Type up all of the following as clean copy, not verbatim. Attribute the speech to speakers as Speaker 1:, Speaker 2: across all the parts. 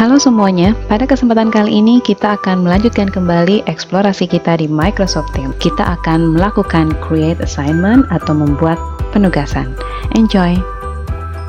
Speaker 1: Halo semuanya, pada kesempatan kali ini kita akan melanjutkan kembali eksplorasi kita di Microsoft Teams. Kita akan melakukan create assignment atau membuat penugasan. Enjoy!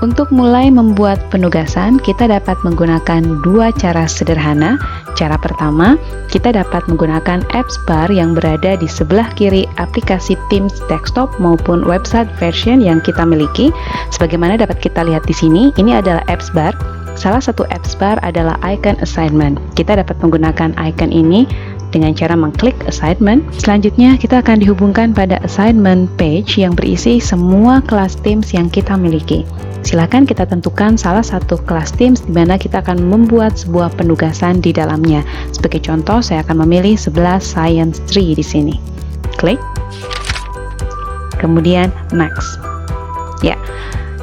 Speaker 1: Untuk mulai membuat penugasan, kita dapat menggunakan dua cara sederhana. Cara pertama, kita dapat menggunakan apps bar yang berada di sebelah kiri aplikasi Teams desktop maupun website version yang kita miliki. Sebagaimana dapat kita lihat di sini, ini adalah apps bar. Salah satu apps bar adalah icon assignment. Kita dapat menggunakan icon ini dengan cara mengklik assignment. Selanjutnya kita akan dihubungkan pada assignment page yang berisi semua kelas Teams yang kita miliki. Silakan kita tentukan salah satu kelas Teams di mana kita akan membuat sebuah penugasan di dalamnya. Sebagai contoh, saya akan memilih 11 Science 3 di sini. Klik. Kemudian next. Ya.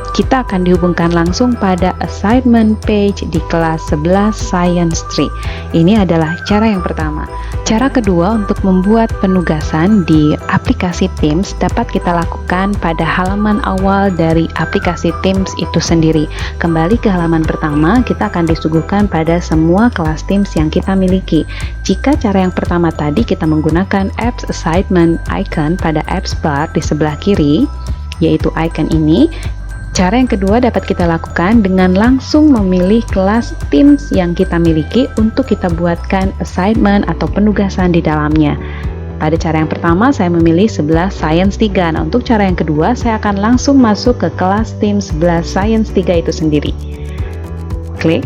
Speaker 1: Kita akan dihubungkan langsung pada assignment page di kelas 11 Science 3. Ini adalah cara yang pertama. Cara kedua untuk membuat penugasan di aplikasi Teams dapat kita lakukan pada halaman awal dari aplikasi Teams itu sendiri. Kembali ke halaman pertama, kita akan disuguhkan pada semua kelas Teams yang kita miliki. Jika cara yang pertama tadi kita menggunakan apps assignment icon pada apps bar di sebelah kiri, yaitu icon ini, cara yang kedua dapat kita lakukan dengan langsung memilih kelas Teams yang kita miliki untuk kita buatkan assignment atau penugasan di dalamnya. Pada cara yang pertama saya memilih 11 Science 3. Nah, untuk cara yang kedua saya akan langsung masuk ke kelas Teams 11 Science 3 itu sendiri. Klik.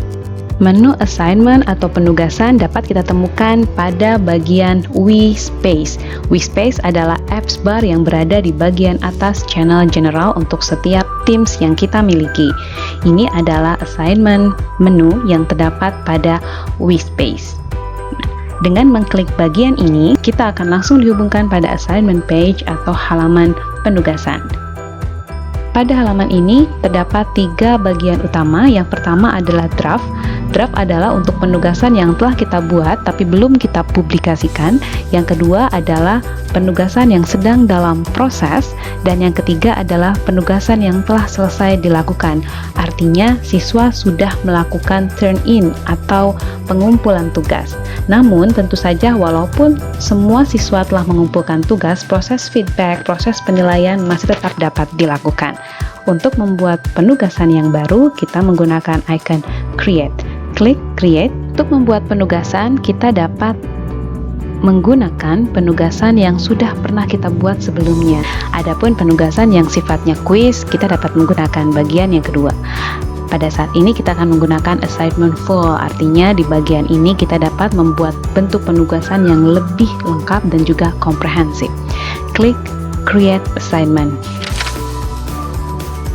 Speaker 1: Menu assignment atau penugasan dapat kita temukan pada bagian WeSpace. WeSpace adalah apps bar yang berada di bagian atas channel general untuk setiap Teams yang kita miliki. Ini adalah assignment menu yang terdapat pada WeSpace. Dengan mengklik bagian ini, kita akan langsung dihubungkan pada assignment page atau halaman penugasan. Pada halaman ini terdapat 3 bagian utama. Yang pertama adalah draft. Draft adalah untuk penugasan yang telah kita buat tapi belum kita publikasikan. Yang kedua adalah penugasan yang sedang dalam proses. Dan yang ketiga adalah penugasan yang telah selesai dilakukan. Artinya siswa sudah melakukan turn in atau pengumpulan tugas. Namun tentu saja walaupun semua siswa telah mengumpulkan tugas, proses feedback, proses penilaian masih tetap dapat dilakukan. Untuk membuat penugasan yang baru, kita menggunakan icon create. Klik create. Untuk membuat penugasan, kita dapat menggunakan penugasan yang sudah pernah kita buat sebelumnya. Adapun penugasan yang sifatnya quiz, kita dapat menggunakan bagian yang kedua. Pada saat ini kita akan menggunakan assignment full, artinya di bagian ini kita dapat membuat bentuk penugasan yang lebih lengkap dan juga komprehensif. Klik create assignment.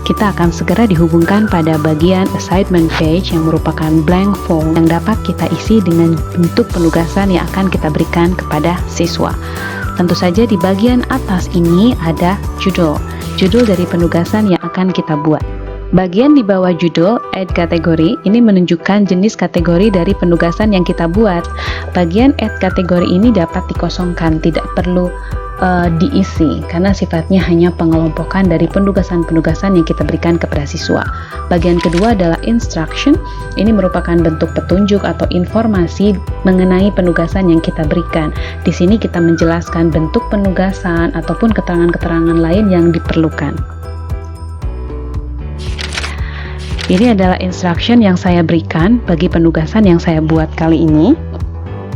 Speaker 1: Kita akan segera dihubungkan pada bagian assignment page yang merupakan blank form yang dapat kita isi dengan bentuk penugasan yang akan kita berikan kepada siswa. Tentu saja di bagian atas ini ada judul dari penugasan yang akan kita buat. Bagian di bawah judul add kategori ini menunjukkan jenis kategori dari penugasan yang kita buat. Bagian add kategori ini dapat dikosongkan, tidak perlu diisi karena sifatnya hanya pengelompokan dari penugasan-penugasan yang kita berikan kepada siswa. Bagian kedua adalah instruction. Ini merupakan bentuk petunjuk atau informasi mengenai penugasan yang kita berikan. Di sini kita menjelaskan bentuk penugasan ataupun keterangan-keterangan lain yang diperlukan. Ini adalah instruction yang saya berikan bagi penugasan yang saya buat kali ini.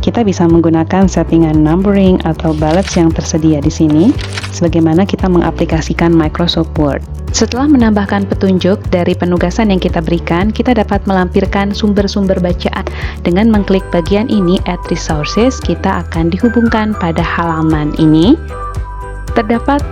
Speaker 1: Kita bisa menggunakan settingan numbering atau bullets yang tersedia di sini, sebagaimana kita mengaplikasikan Microsoft Word. Setelah menambahkan petunjuk dari penugasan yang kita berikan, kita dapat melampirkan sumber-sumber bacaan. Dengan mengklik bagian ini, Add Resources, kita akan dihubungkan pada halaman ini. Terdapat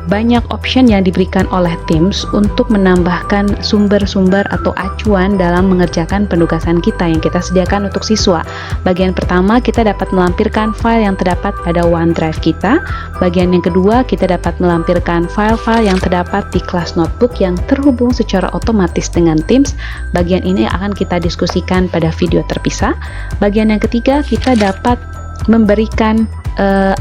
Speaker 1: banyak option yang diberikan oleh Teams untuk menambahkan sumber-sumber atau acuan dalam mengerjakan penugasan kita yang kita sediakan untuk siswa. Bagian pertama, kita dapat melampirkan file yang terdapat pada OneDrive kita. Bagian yang kedua, kita dapat melampirkan file-file yang terdapat di kelas notebook yang terhubung secara otomatis dengan Teams. Bagian ini akan kita diskusikan pada video terpisah. Bagian yang ketiga, kita dapat memberikan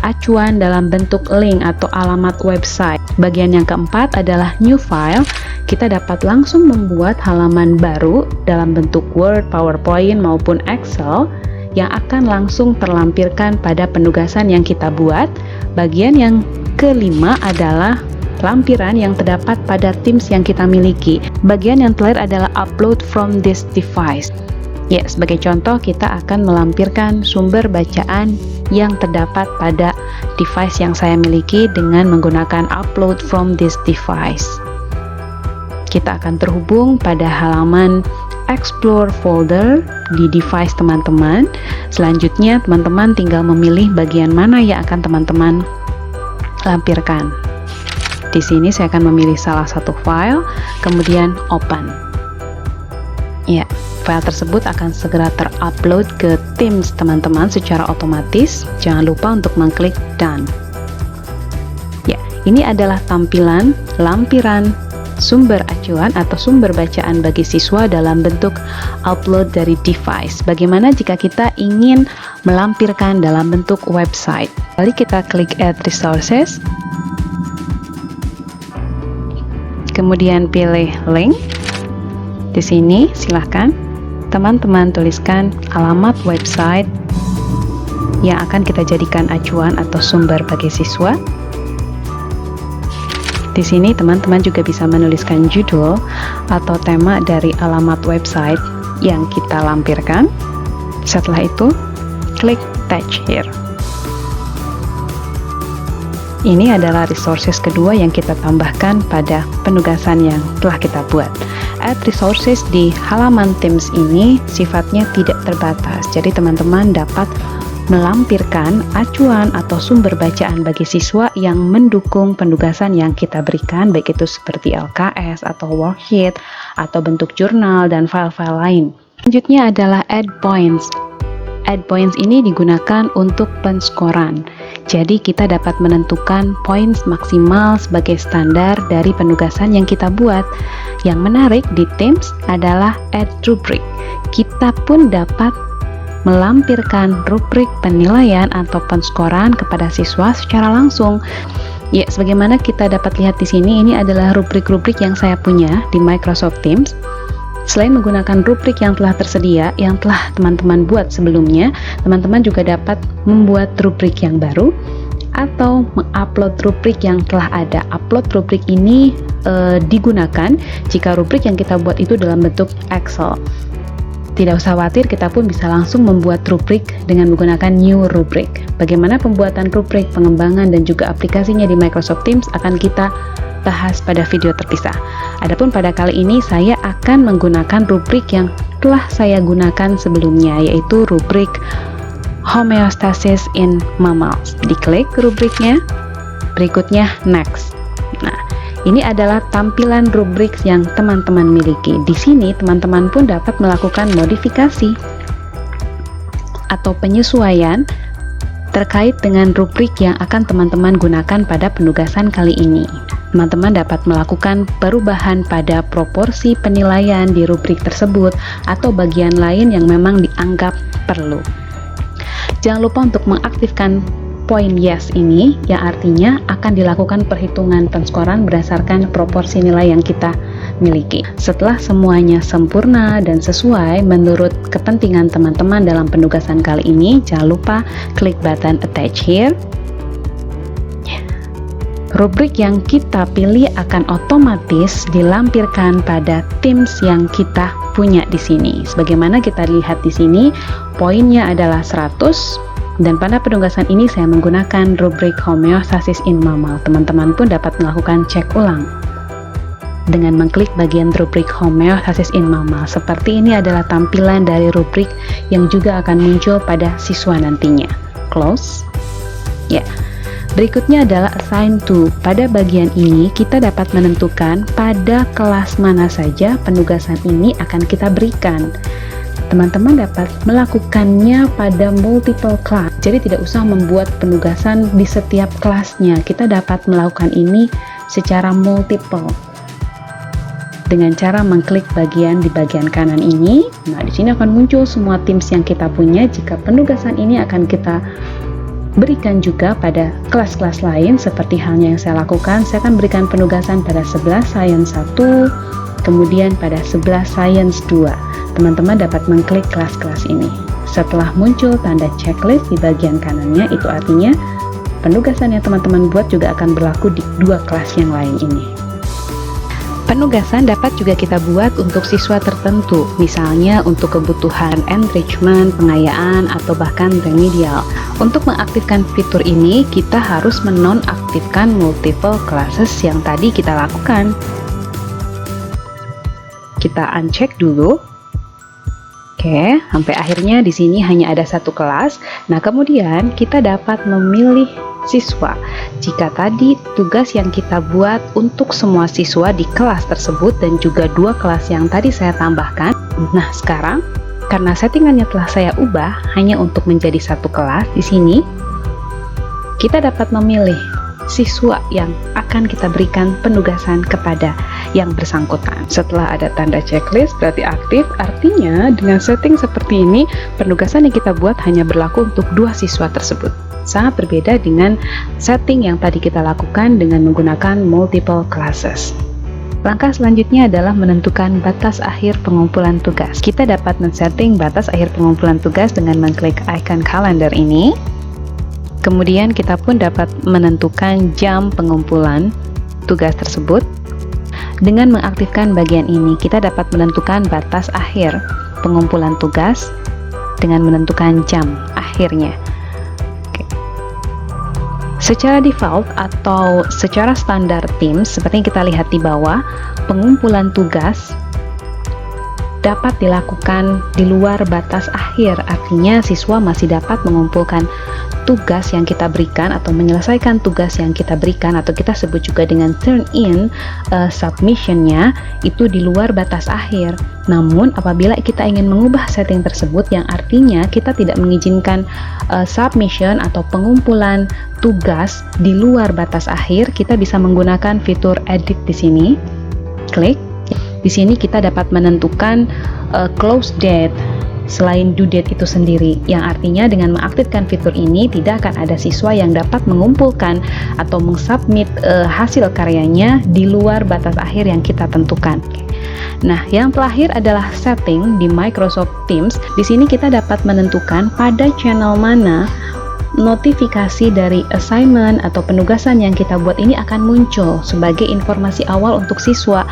Speaker 1: acuan dalam bentuk link atau alamat website. Bagian yang keempat adalah new file. Kita dapat langsung membuat halaman baru dalam bentuk Word, PowerPoint maupun Excel yang akan langsung terlampirkan pada penugasan yang kita buat. Bagian yang kelima adalah lampiran yang terdapat pada Teams yang kita miliki. Bagian yang terakhir adalah upload from this device. Ya, sebagai contoh kita akan melampirkan sumber bacaan yang terdapat pada device yang saya miliki dengan menggunakan upload from this device. Kita akan terhubung pada halaman Explore folder di device teman-teman. Selanjutnya teman-teman tinggal memilih bagian mana yang akan teman-teman lampirkan. Di sini saya akan memilih salah satu file, kemudian open. Ya, file tersebut akan segera terupload ke Teams teman-teman secara otomatis. Jangan lupa untuk mengklik done. Ya, ini adalah tampilan lampiran sumber acuan atau sumber bacaan bagi siswa dalam bentuk upload dari device. Bagaimana jika kita ingin melampirkan dalam bentuk website? Lalu kita klik add resources, kemudian pilih link. Di sini silahkan teman-teman tuliskan alamat website yang akan kita jadikan acuan atau sumber bagi siswa. Di sini teman-teman juga bisa menuliskan judul atau tema dari alamat website yang kita lampirkan. Setelah itu, klik attach here. Ini adalah resources kedua yang kita tambahkan pada penugasan yang telah kita buat. Add resources di halaman Teams ini sifatnya tidak terbatas, jadi teman-teman dapat melampirkan acuan atau sumber bacaan bagi siswa yang mendukung penugasan yang kita berikan, baik itu seperti LKS atau worksheet atau bentuk jurnal dan file-file lain. Selanjutnya adalah add points. Add points ini digunakan untuk penskoran. Jadi kita dapat menentukan points maksimal sebagai standar dari penugasan yang kita buat. Yang menarik di Teams adalah add rubric. Kita pun dapat melampirkan rubrik penilaian atau penskoran kepada siswa secara langsung. Ya, sebagaimana kita dapat lihat di sini, ini adalah rubrik-rubrik yang saya punya di Microsoft Teams. Selain menggunakan rubrik yang telah tersedia, yang telah teman-teman buat sebelumnya, teman-teman juga dapat membuat rubrik yang baru atau mengupload rubrik yang telah ada. Upload rubrik ini digunakan jika rubrik yang kita buat itu dalam bentuk Excel. Tidak usah khawatir, kita pun bisa langsung membuat rubrik dengan menggunakan new rubrik. Bagaimana pembuatan rubrik, pengembangan, dan juga aplikasinya di Microsoft Teams akan kita bahas pada video terpisah. Adapun pada kali ini saya akan menggunakan rubrik yang telah saya gunakan sebelumnya, yaitu rubrik homeostasis in mammals. Diklik rubriknya, berikutnya next. Nah, ini adalah tampilan rubrik yang teman-teman miliki. Di sini teman-teman pun dapat melakukan modifikasi atau penyesuaian terkait dengan rubrik yang akan teman-teman gunakan pada penugasan kali ini. Teman-teman dapat melakukan perubahan pada proporsi penilaian di rubrik tersebut atau bagian lain yang memang dianggap perlu. Jangan lupa untuk mengaktifkan poin yes ini, yang artinya akan dilakukan perhitungan penskoran berdasarkan proporsi nilai yang kita miliki. Setelah semuanya sempurna dan sesuai menurut kepentingan teman-teman dalam penugasan kali ini, jangan lupa klik button attach here. Rubrik yang kita pilih akan otomatis dilampirkan pada Teams yang kita punya di sini. Sebagaimana kita lihat di sini, poinnya adalah 100. Dan pada penugasan ini saya menggunakan rubrik homeostasis in mammal. Teman-teman pun dapat melakukan cek ulang dengan mengklik bagian rubrik homeostasis in mammal. Seperti ini adalah tampilan dari rubrik yang juga akan muncul pada siswa nantinya. Close. Ya. Berikutnya adalah assign to. Pada bagian ini kita dapat menentukan pada kelas mana saja penugasan ini akan kita berikan. Teman-teman dapat melakukannya pada multiple class, jadi tidak usah membuat penugasan di setiap kelasnya. Kita dapat melakukan ini secara multiple dengan cara mengklik bagian di bagian kanan ini. Nah, di sini akan muncul semua Teams yang kita punya. Jika penugasan ini akan kita berikan juga pada kelas-kelas lain seperti halnya yang saya lakukan. Saya akan berikan penugasan pada 11 Science 1, kemudian pada 11 Science 2. Teman-teman dapat mengklik kelas-kelas ini. Setelah muncul tanda checklist di bagian kanannya, itu artinya penugasan yang teman-teman buat juga akan berlaku di dua kelas yang lain ini. Penugasan dapat juga kita buat untuk siswa tertentu, misalnya untuk kebutuhan enrichment, pengayaan, atau bahkan remedial. Untuk mengaktifkan fitur ini, kita harus menonaktifkan multiple classes yang tadi kita lakukan. Kita uncheck dulu. Oke, sampai akhirnya di sini hanya ada satu kelas. Nah, kemudian kita dapat memilih siswa. Jika tadi tugas yang kita buat untuk semua siswa di kelas tersebut dan juga dua kelas yang tadi saya tambahkan. Nah, sekarang karena settingannya telah saya ubah hanya untuk menjadi satu kelas, di sini kita dapat memilih siswa yang akan kita berikan penugasan kepada yang bersangkutan. Setelah ada tanda checklist berarti aktif, artinya dengan setting seperti ini penugasan yang kita buat hanya berlaku untuk dua siswa tersebut. Sangat berbeda dengan setting yang tadi kita lakukan dengan menggunakan multiple classes. Langkah selanjutnya adalah menentukan batas akhir pengumpulan tugas. Kita dapat men-setting batas akhir pengumpulan tugas dengan mengklik icon kalender ini. Kemudian kita pun dapat menentukan jam pengumpulan tugas tersebut. Dengan mengaktifkan bagian ini, kita dapat menentukan batas akhir pengumpulan tugas dengan menentukan jam akhirnya. Secara default atau secara standar Teams, seperti yang kita lihat di bawah, pengumpulan tugas dapat dilakukan di luar batas akhir, artinya siswa masih dapat mengumpulkan tugas yang kita berikan atau menyelesaikan tugas yang kita berikan, atau kita sebut juga dengan turn in submissionnya, itu di luar batas akhir. Namun apabila kita ingin mengubah setting tersebut, yang artinya kita tidak mengizinkan submission atau pengumpulan tugas di luar batas akhir, kita bisa menggunakan fitur edit di sini. Klik. Di sini kita dapat menentukan close date selain due date itu sendiri, yang artinya dengan mengaktifkan fitur ini tidak akan ada siswa yang dapat mengumpulkan atau mengsubmit hasil karyanya di luar batas akhir yang kita tentukan. Nah, yang terakhir adalah setting di Microsoft Teams. Di sini kita dapat menentukan pada channel mana notifikasi dari assignment atau penugasan yang kita buat ini akan muncul sebagai informasi awal untuk siswa.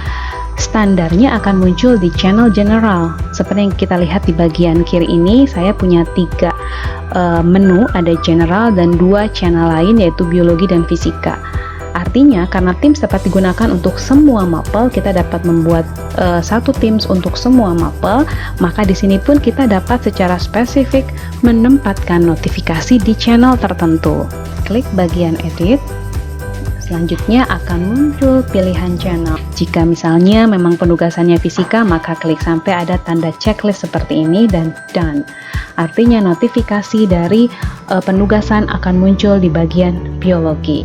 Speaker 1: Standarnya akan muncul di channel general. Seperti yang kita lihat di bagian kiri ini, saya punya 3 menu, ada general dan 2 channel lain yaitu biologi dan fisika. Artinya karena Teams dapat digunakan untuk semua mapel, kita dapat membuat satu Teams untuk semua mapel, maka di sini pun kita dapat secara spesifik menempatkan notifikasi di channel tertentu. Klik bagian edit. Selanjutnya akan muncul pilihan channel. Jika misalnya memang penugasannya fisika, maka klik sampai ada tanda checklist seperti ini dan done. Artinya notifikasi dari penugasan akan muncul di bagian biologi.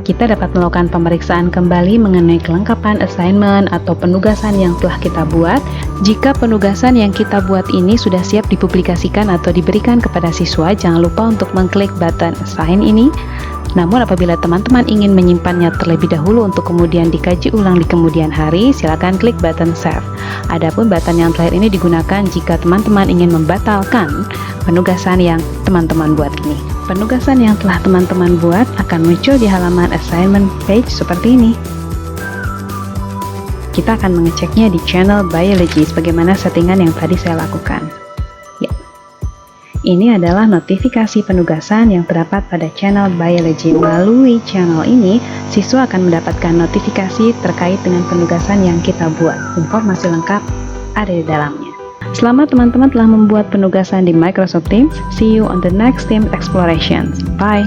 Speaker 1: Kita dapat melakukan pemeriksaan kembali mengenai kelengkapan assignment atau penugasan yang telah kita buat. Jika penugasan yang kita buat ini sudah siap dipublikasikan atau diberikan kepada siswa, jangan lupa untuk mengklik button assign ini. Namun apabila teman-teman ingin menyimpannya terlebih dahulu untuk kemudian dikaji ulang di kemudian hari, silakan klik button save. Adapun button yang terakhir ini digunakan jika teman-teman ingin membatalkan penugasan yang teman-teman buat ini. Penugasan yang telah teman-teman buat akan muncul di halaman assignment page seperti ini. Kita akan mengeceknya di channel biology sebagaimana settingan yang tadi saya lakukan. Ini adalah notifikasi penugasan yang terdapat pada channel biology. Melalui channel ini, siswa akan mendapatkan notifikasi terkait dengan penugasan yang kita buat. Informasi lengkap ada di dalamnya. Selamat teman-teman telah membuat penugasan di Microsoft Teams. See you on the next Teams Explorations. Bye!